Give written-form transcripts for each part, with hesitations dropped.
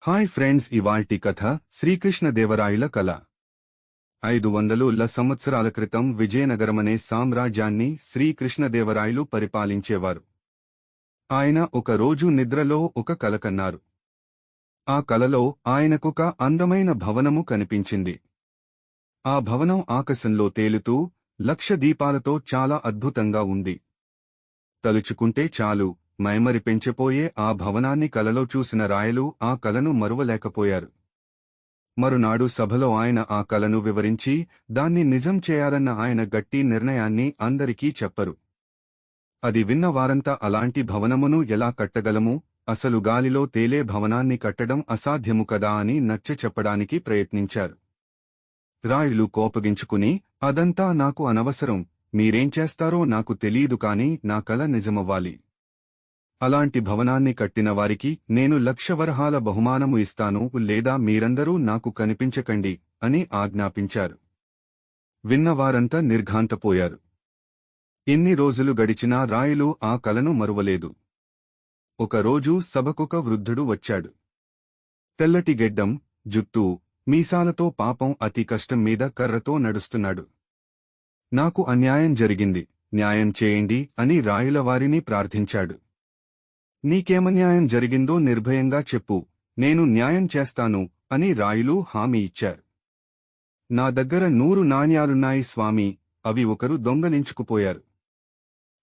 Hi friends, ఇవాల్టి కథ శ్రీకృష్ణదేవరాయల కల. 500 సంవత్సరాల క్రితం విజయనగరమనే సామ్రాజ్యాన్ని శ్రీకృష్ణదేవరాయలు పరిపాలించేవారు. ఆయన ఒక రోజు నిద్రలో ఒక కల కన్నారు. ఆ కలలో ఆయనకొక అందమైన భవనము కనిపించింది. ఆ భవనం ఆకాశంలో తేలుతూ 1,00,000 దీపాలతో చాలా అద్భుతంగా ఉంది. తలుచుకుంటే చాలు మైమరి పెంచిపోయే ఆ భవనాన్ని కలలో చూసిన రాయలు ఆ కలను మరువలేకపోయారు. మరునాడు సభలో ఆయన ఆ కలను వివరించి దాన్ని నిజం చేయాలన్న ఆయన గట్టి నిర్ణయాన్ని అందరికీ చెప్పరు. అది విన్న వారంతా అలాంటి భవనమును ఎలా కట్టగలము, అసలు గాలిలో తేలే భవనాన్ని కట్టడం అసాధ్యము కదా అని నచ్చ చెప్పడానికి ప్రయత్నించారు. రాయులు కోపగించుకుని, అదంతా నాకు అనవసరం, మీరేం చేస్తారో నాకు తెలీదు కాని నా కల నిజమవ్వాలి. అలాంటి భవనాన్ని కట్టిన వారికి నేను 1,00,000 వరహాల బహుమానము ఇస్తాను, లేదా మీరందరూ నాకు కనిపించకండి అని ఆజ్ఞాపించారు. విన్నవారంతా నిర్ఘాంతపోయారు. ఎన్ని రోజులు గడిచినా రాయలు ఆ కలను మరువలేదు. ఒకరోజు సభకొక వృద్ధుడు వచ్చాడు. తెల్లటి గెడ్డం, జుట్టు, మీసాలతో పాపం అతి కష్టం మీద కర్రతో నడుస్తున్నాడు. నాకు అన్యాయం జరిగింది, న్యాయం చేయండి అని రాయుల వారిని ప్రార్థించాడు. నీకేమన్యాయం జరిగిందో నిర్భయంగా చెప్పు, నేను న్యాయం చేస్తాను అని రాయులు హామీ ఇచ్చారు. నా దగ్గర 100 నాణ్యాలున్నాయి స్వామీ, అవి ఒకరు దొంగలించుకుపోయారు.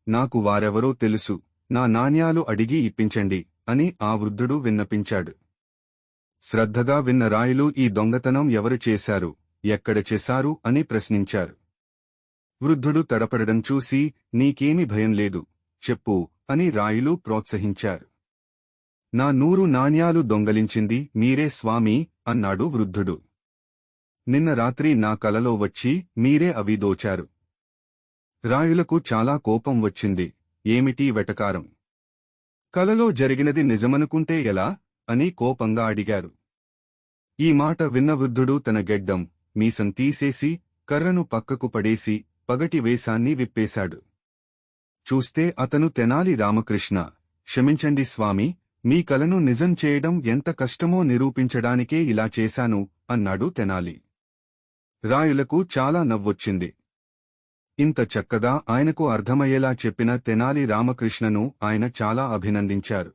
నాకు వారెవరో తెలుసు, నా నాణ్యాలు అడిగి ఇప్పించండి అని ఆ వృద్ధుడు విన్నపించాడు. శ్రద్ధగా విన్న రాయులు ఈ దొంగతనం ఎవరు చేశారు, ఎక్కడ చేశారు అని ప్రశ్నించారు. వృద్ధుడు తడపడడం చూసి, నీకేమి భయం లేదు, చెప్పు అని రాయులు ప్రోత్సహించారు. నా 100 నాణ్యాలు దొంగలించింది మీరే స్వామీ అన్నాడు వృద్ధుడు. నిన్న రాత్రి నా కలలో వచ్చి మీరే అవి దోచారు. రాయులకు చాలా కోపం వచ్చింది. ఏమిటి వెటకారం? కలలో జరిగినది నిజమనుకుంటే ఎలా అని కోపంగా అడిగారు. ఈ మాట విన్న వృద్ధుడు తన గెడ్డం, మీసం తీసేసి కర్రను పక్కకు పడేసి పగటి వేషాన్ని విప్పేశాడు. చూస్తే అతను తెనాలి రామకృష్ణ. క్షమించండి స్వామీ, మీ కలను నిజం చేయడం ఎంత కష్టమో నిరూపించడానికే ఇలా చేశాను అన్నాడు తెనాలి. రాయులకు చాలా నవ్వొచ్చింది. ఇంత చక్కగా ఆయనకు అర్థమయ్యేలా చెప్పిన తెనాలి రామకృష్ణను ఆయన చాలా అభినందించారు.